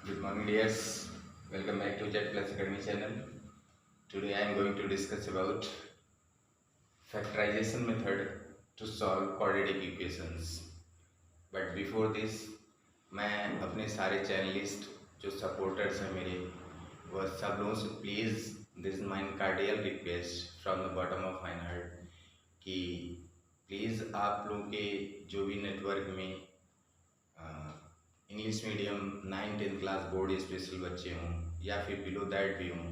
Good morning, dears. Welcome back to Jet Plus Academy channel. Today I am going to discuss about factorization method to solve quadratic equations. But before this, मैं अपने सारे चैनलिस्ट जो supporters हैं मेरे वह सब लोगों से please this is my cordial request from the bottom of my heart कि प्लीज़ आप लोगों के जो भी नेटवर्क में English medium 9-10 class board special बच्चे हों या फिर बिलो दैट भी हों,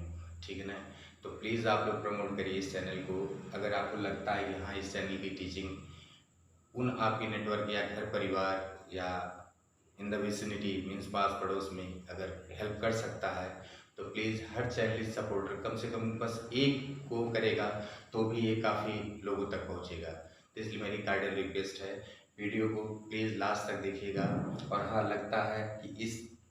ठीक है ना, तो प्लीज़ आप लोग प्रमोट करिए इस चैनल को। अगर आपको लगता है कि हाँ इस चैनल की टीचिंग उन आपके नेटवर्क या घर परिवार या इन द विसिनिटी मीन्स पास पड़ोस में अगर हेल्प कर सकता है तो प्लीज़ हर चैनल सपोर्टर कम से कम बस एक को करेगा तो भी ये काफ़ी लोगों तक पहुँचेगा। तो इसलिए मेरी कार्डियल रिक्वेस्ट है, वीडियो को प्लीज़ लास्ट तक देखिएगा। और हाँ, लगता है कि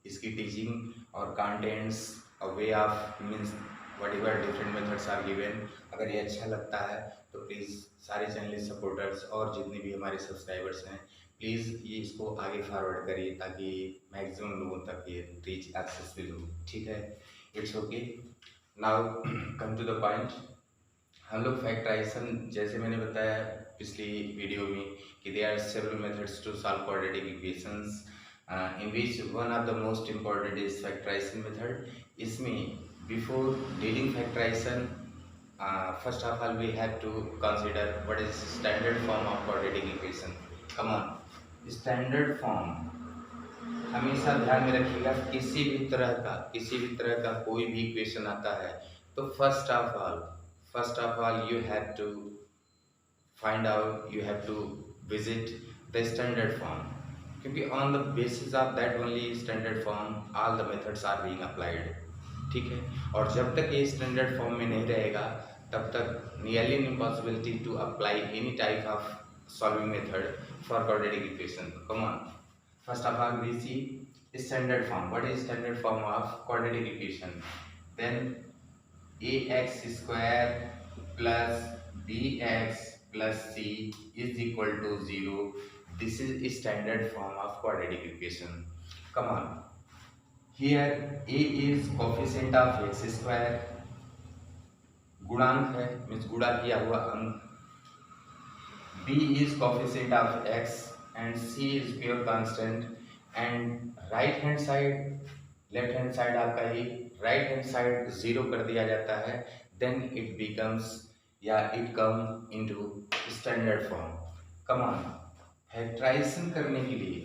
इसकी टीचिंग और कंटेंट्स और way of means whatever different methods are given, अगर ये अच्छा लगता है तो प्लीज़ सारे चैनल सपोर्टर्स और जितने भी हमारे सब्सक्राइबर्स हैं प्लीज़ ये इसको आगे फॉरवर्ड करिए ताकि मैक्सिमम लोगों तक ये रीच एक्सेसफुल हो, ठीक है। It's okay, now come to the point. हम लोग फैक्टराइजेशन जैसे मैंने बताया पिछली वीडियो में कि there are several methods to solve quadratic equations in which one of the most important is factorization method. इसमें before dealing factorization first of all we have to consider what is standard form of quadratic equation. Come on, standard form हमेशा ध्यान में रखिएगा। किसी भी तरह का कोई भी इक्वेशन आता है तो first of all you have to find out, you have to visit the standard form, क्योंकि on the basis of that only standard form all the methods are being applied, ठीक है। और जब तक ये स्टैंडर्ड फॉर्म में नहीं रहेगा तब तक nearly impossibility to apply any type of solving method for quadratic equation. Come on, first of all we see standard form. What is standard form of quadratic equation? Then ax square plus bx plus c is equal to 0. This is a standard form of quadratic equation. Come on, here a is coefficient of x square, गुणांक है means गुणा किया हुआ अंक, b is coefficient of x and c is pure constant, and right hand side left hand side आपका ही right hand side 0 कर दिया जाता है, देन इट बिकम्स या it come into standard form. Come on, factorization करने के लिए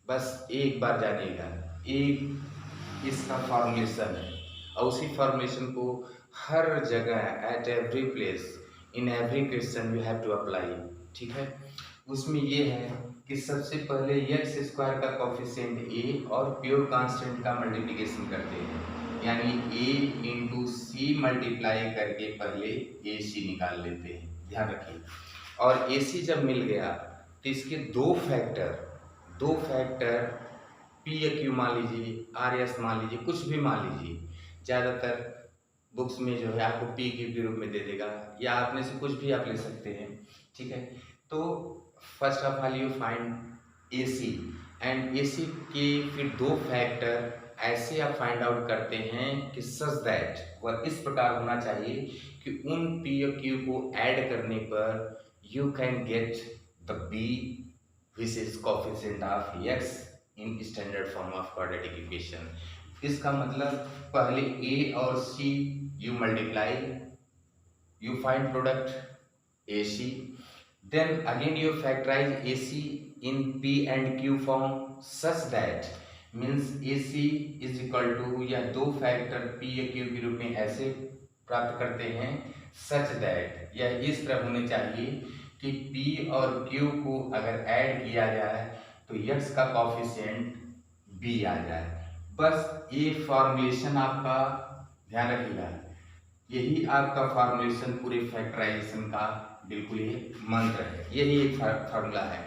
बस एक बार जानिएगा, एक इसका फॉर्मुलेशन है और उसी फॉर्मुलेशन को हर जगह at every place in every question you have to apply, ठीक है। उसमें ये है कि सबसे पहले एक्स स्क्वायर का कोफिशिएंट ए और प्योर कांस्टेंट का मल्टीप्लिकेशन करते हैं, यानी ए इंटू सी मल्टीप्लाई करके पहले ए सी निकाल लेते हैं, ध्यान रखिए। और ए सी जब मिल गया तो इसके दो फैक्टर पी या क्यू मान लीजिए, आर एस मान लीजिए, कुछ भी मान लीजिए। ज़्यादातर बुक्स में जो है आपको पी क्यू के रूप में दे देगा या आपने से कुछ भी आप ले सकते हैं, ठीक है। तो first of all you find A C and A C के फिर दो फैक्टर ऐसे आप फाइंड आउट करते हैं कि सच दैट वह इस प्रकार होना चाहिए कि उन पी और क्यू को ऐड करने पर you can get the B which is coefficient of X in standard form of quadratic equation. इसका मतलब पहले ए और C you multiply, you find product A C, then again you factorize AC in P and Q form such that means AC is equal to या दो factor P या Q के रूप में ऐसे प्राप्त करते हैं such that यह इस तरह होने चाहिए कि P और Q को अगर ऐड किया जाए तो X का कोफिशिएंट B आ जाए। बस ये फॉर्मुलेशन आपका ध्यान रखिएगा, यही आपका फॉर्मुलेशन पूरे फैक्टराइजेशन का बिल्कुल ये मंत्र है, यही एक फार्मूला है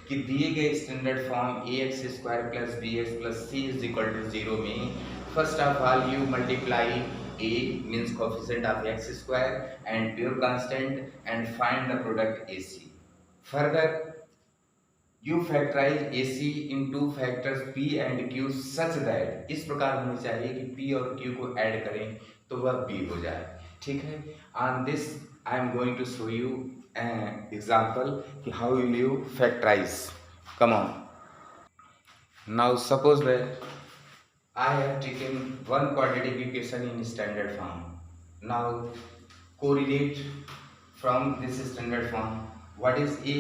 कि दिए गए standard form A X square plus B X plus C is equal to 0 में first of all you multiply A means coefficient of X square and pure constant and find the product A C. Further you factorize A C into factors P and Q such that, इस प्रकार होनी चाहिए कि P और Q को add करें तो वह बी हो जाए। ठीक है, on this I am going to show you an example कि how will you factorize. Come on, now suppose that I have taken one quadratic equation in standard form. Now correlate from this standard form. What is a?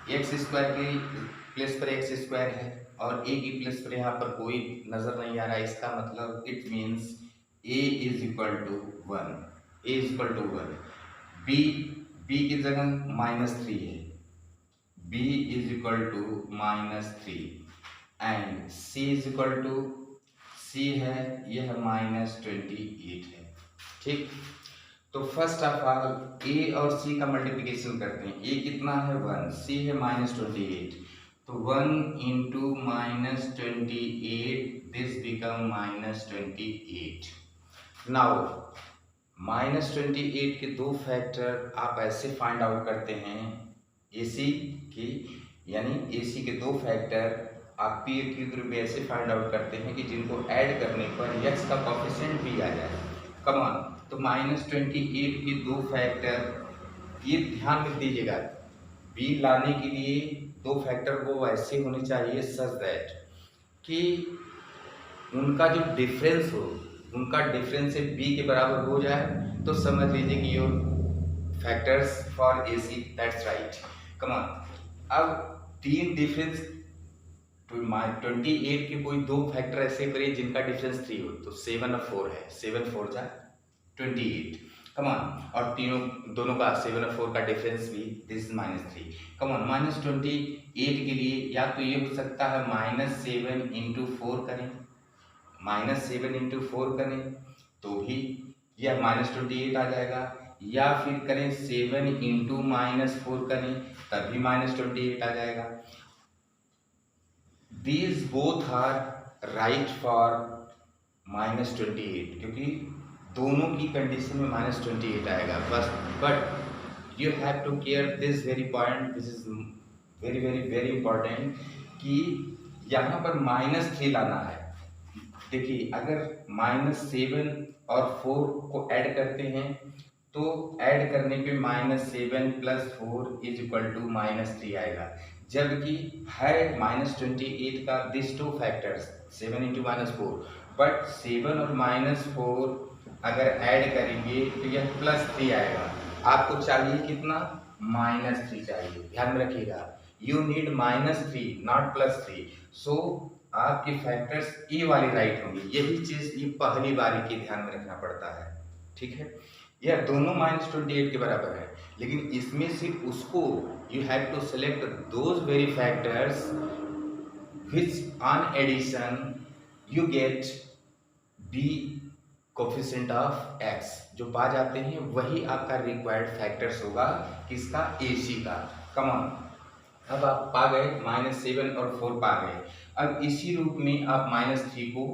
X square की place पर x square है और ए की place पर यहाँ पर कोई नजर नहीं आ रहा है, इसका मतलब it means A is equal to one, A is equal to one. B, B की जगह -3 है, B is equal to -3 and C is equal to, C है यह -28 है। ठीक, तो फर्स्ट ऑफ ऑल ए और सी का मल्टीप्लिकेशन करते हैं। ए कितना है 1, सी है -28, तो 1 इंटू -28 दिस बिकम -28। नाउ -28 के दो फैक्टर आप ऐसे फाइंड आउट करते हैं ए सी की, यानी ए सी के दो फैक्टर आप पी और क्यू के रूप में ऐसे फाइंड आउट करते हैं कि जिनको ऐड करने पर एक्स का कोफिशिएंट भी आ जाए। कम ऑन, तो -28 के दो फैक्टर, ये ध्यान में दीजिएगा, बी लाने के लिए दो फैक्टर वो ऐसे होने चाहिए सच दैट कि उनका जो डिफरेंस हो, उनका डिफरेंस से बी के बराबर हो जाए, तो समझ लीजिए कि your factors for A C, that's right. Come on, अब तीन डिफरेंस 28 के कोई दो फैक्टर ऐसे करिए जिनका डिफरेंस 3 हो, तो 7 और 4 है, 7 4 जा 28। कम ऑन, और तीनों दोनों का 7 और 4 का डिफरेंस भी दिस -3। कम ऑन, -28 के लिए या तो ये हो सकता है -7 इंटू 4 करें, -7 इंटू 4 करें तो भी यह -28 आ जाएगा, या फिर करें 7 इंटू -4 करें तब भी -28 आ जाएगा। These both are right for -28, क्योंकि दोनों की कंडीशन में -28 आएगा बस। But you have to care this very point, this is very very very important कि यहाँ पर -3 लाना है। देखिए, अगर -7 और 4 को ऐड करते हैं तो ऐड करने पे -7 + 4 इज इक्वल टू -3 आएगा, जबकि है -28 का this two factors 7 into -4, but 7 और -4 अगर ऐड करेंगे तो यह +3 आएगा। आपको चाहिए कितना? -3 चाहिए, ध्यान में रखिएगा, यू नीड -3 नॉट +3। सो आपके फैक्टर्स ए वाली राइट होंगे, यही चीज ये पहली बारी की ध्यान में रखना पड़ता है। ठीक है, यह दोनों -28 के बराबर है, लेकिन इसमें से उसको you have to select those very factors which on addition you get b coefficient of x, जो पा जाते हैं वही आपका रिक्वायर्ड फैक्टर्स होगा किसका? AC का। कम ऑन, अब आप पा गए -7 और 4 पा गए, अब इसी रूप में आप -3 को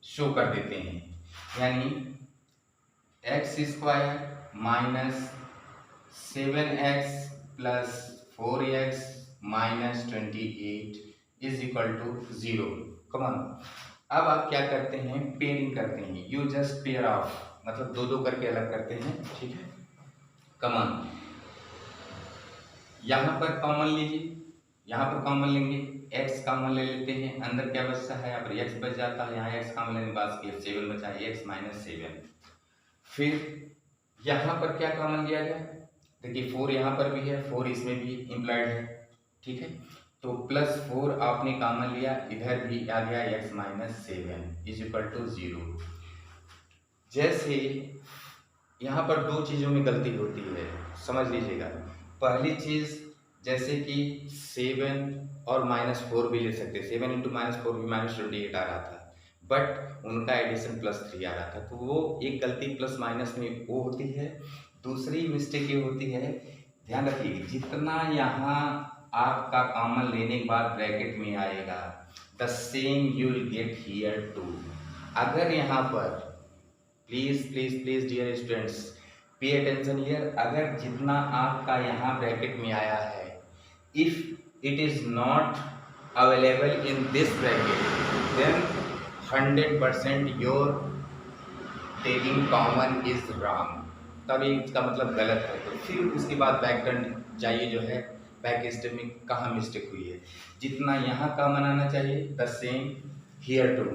शो कर देते हैं, यानी x² -7x + 4x -28 is equal to 0। Come on, अब आप क्या करते हैं? पेयरिंग करते हैं, यू जस्ट पेयर ऑफ, मतलब दो दो करके अलग करते हैं। ठीक है, कम ऑन, यहाँ पर कॉमन लीजिए, यहाँ पर कॉमन लेंगे, x कॉमन ले लेते हैं, अंदर क्या बचता है? यहाँ पर x बच जाता है, यहाँ x कॉमन लेने के बाद 7 बचा, x -7। फिर यहाँ पर क्या कॉमन लिया जाए? देखिए 4 यहाँ पर भी है, 4 इसमें भी इम्प्लाइड है। ठीक है, तो +4 आपने कॉमन लिया, इधर भी आ गया x -7 इज इक्वल टू 0। जैसे यहाँ पर दो चीज़ों में गलती होती है, समझ लीजिएगा। पहली चीज़, जैसे कि 7 और -4 भी ले सकते, 7 इंटू -4 भी -28 आ रहा था, बट उनका एडिशन +3 आ रहा था, तो वो एक गलती प्लस माइनस में वो होती है। दूसरी मिस्टेक ये होती है, ध्यान रखिए, जितना यहाँ आपका कॉमन लेने के बाद ब्रैकेट में आएगा, the same you will get here too. अगर यहाँ पर please please please dear students pay attention here, अगर जितना आपका यहाँ ब्रैकेट में आया है, if it is not available in this bracket, then 100% your taking common is wrong, तभी इसका मतलब गलत है। तो फिर उसके बाद बैक टर्न जाइए, जो है बैक स्टेप में कहाँ मिस्टेक हुई है। जितना यहाँ कॉमन आना चाहिए the same here too,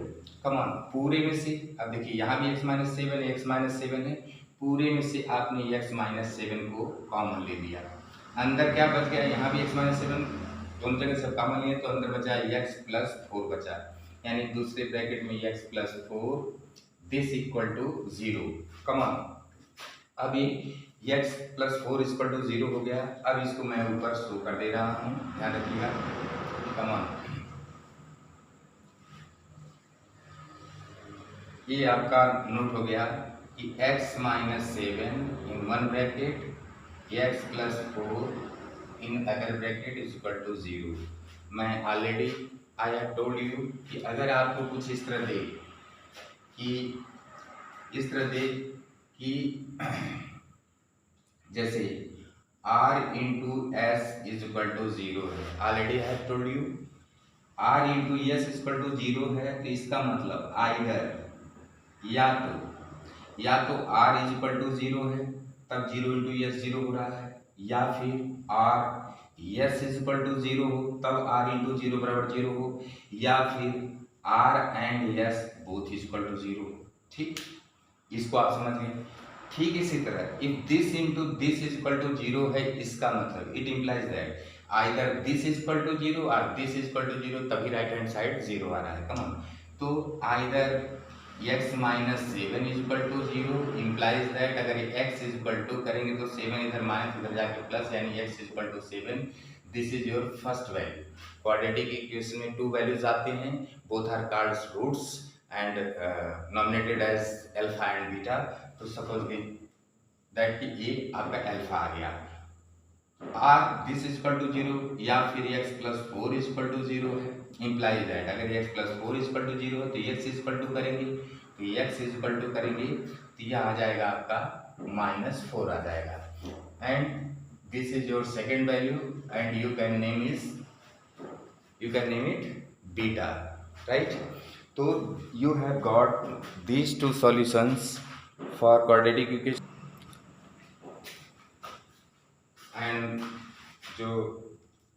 come on पूरे में से। अब देखिए यहाँ भी x-7 है, पूरे में से आपने x-7 को कॉमन ले लिया। अंदर क्या बच गया, यहाँ भी x-7 दोनों जगह सब कॉमन लिए, तो अंदर बचा x+4 बचा, यानी दूसरे ब्रैकेट में x+4 this equal to 0। Come on, अभी x+4 इक्वल टू 0 हो गया। अब इसको मैं ऊपर शो कर दे रहा हूँ, ध्यान रखिएगा। कम ऑन, ये आपका नोट हो गया कि x-7 in one bracket, x+4 in other bracket is equal to 0। मैं already I have told you कि अगर आपको कुछ इस तरह दे कि जैसे r into S is equal to 0 है, already I have told you r into S is equal to 0 है, तो इसका मतलब आइदर या तो r इज इक्वल टू 0 है, तब 0 इंटू एस 0 हो रहा है, या फिर r S is equal to 0 हो, तब r इंटू 0 बराबर 0 हो, या फिर r and S both is equal to 0। ठीक, इसको आप समझ गए। ठीक इसी तरह if this into this is equal to 0 है, इसका मतलब it implies that either this is equal to 0 और दिस इज इक्वल टू 0, तभी राइट हैंड साइड 0 आ रहा है। कम ऑन, तो either x-7 is equal to 0 implies that अगर x इज इक्वल टू करेंगे तो 7 इधर माइनस इधर जाके प्लस, यानी x is equal to 7। This is your first value. Quadratic equation में 2 वैल्यूज आते हैं, both are called roots and nominated as alpha and beta. तो सपोज दैट कि ये आपका अल्फा आ गया, r this is equal to 0, या फिर x+4 इज इक्वल टू 0 है, इम्प्लाइज दैट अगर x+4 इज इक्वल टू 0 है तो x इज इक्वल टू करेंगे, तो x इज इक्वल टू करेंगे तो यह आ जाएगा आपका -4 आ जाएगा। And this is your second value and you can name it beta, right. तो you have got these 2 solutions for quadratic equation, and जो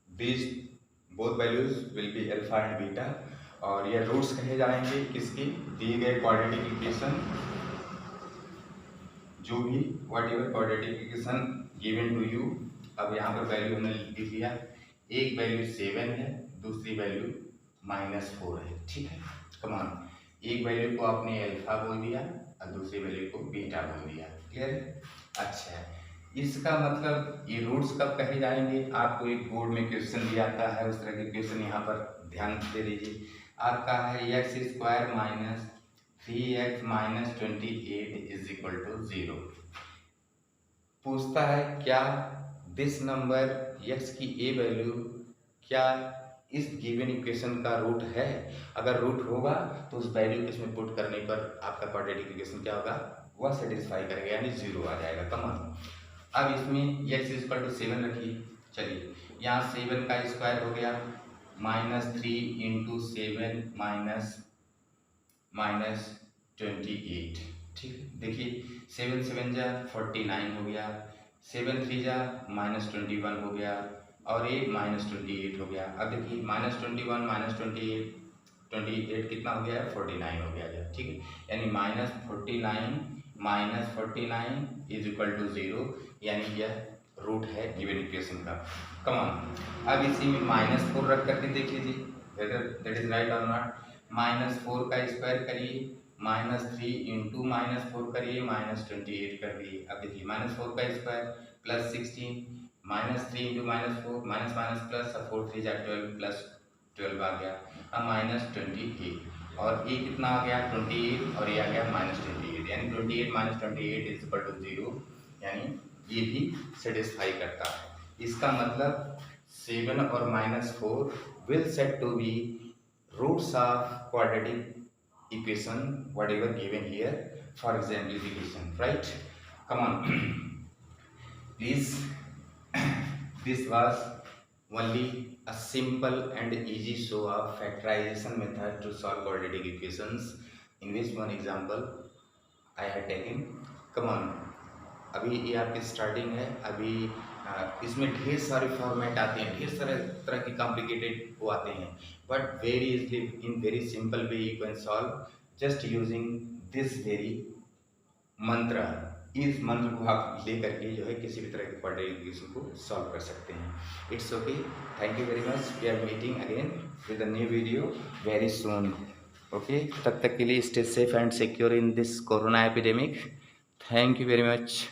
these both values will be alpha and beta, और ये रूट्स कहे जाएंगे किसकी, दिए गए quadratic equation, जो भी whatever quadratic equation given to you. अब यहाँ पर वैल्यू हमने लिख दिया, एक वैल्यू 7 है, दूसरी वैल्यू -4 है। ठीक है, कमान, एक वैल्यू को आपने अल्फा बोल दिया और दूसरी वैल्यू को बीटा बोल दिया। क्लियर है? अच्छा, इसका मतलब ये रूट्स कब कहे जाएंगे, आपको एक बोर्ड में क्वेश्चन दिया आता है, उस तरह के क्वेश्चन यहाँ पर ध्यान दे दीजिए। आपका है x² - 3x - 28 is equal to 0। पूछता है क्या दिस नंबर x की a वैल्यू क्या इस गिवन इक्वेशन का रूट है। अगर रूट होगा तो उस वैल्यू को इसमें पुट करने पर आपका क्वाड्रेटिक इक्वेशन क्या होगा, वह सेटिस्फाई करेगा, यानी 0 आ जाएगा। कमान, अब इसमें x इज इक्वल टू 7 रखिए। चलिए, यहाँ 7 का स्क्वायर हो गया -3 इंटू 7 माइनस 28। ठीक, देखिए 7 7 जा 49 हो गया, 7 3 जा -21 हो गया, और ये -28 हो गया। अब देखिए -21 - 28 कितना हो गया है, 49 हो गया। ठीक है, यानी -49 इज इक्वल टू 0, यानी यह रूट है गिवन इक्वेशन का। कम ऑन, अब इसी में -4 रख करके देख लीजिए दैट इज राइट और नॉट। -4 का स्क्वायर करिए, -3 इंटू -4 करिए, -28 कर दिए। अब देखिए -4 का स्क्वायर +16, -3 इंटू -4 माइनस प्लस, 4 3 जा 12 प्लस 12 आ गया। अब -28, और ये कितना आ गया 28, और ये आ गया -28, यानी 28 - 28 इज इक्वल टू 0, यानी ये भी सेटिस्फाई करता है। इसका मतलब 7 और -4 will set to be roots of quadratic equation whatever given here for exemplification, right. Come on, please, this was only a simple and easy show of factorization method to solve quadratic equations, in which one example I had taken. Come on, अभी ये आपकी starting है। अभी इसमें ढेर सारे format आते हैं, ढेर सारे तरह के कॉम्प्लिकेटेड वो आते हैं, but very easily in very simple way you can solve just using this very मंत्र। इस मंत्र को आप ले करके जो है किसी भी तरह के क्वाड्रेटिक इक्वेशन को सॉल्व कर सकते हैं। It's okay, thank you very much. We are meeting again with a new video very soon. Okay, तब तक के लिए stay safe and secure in this corona epidemic. Thank you very much.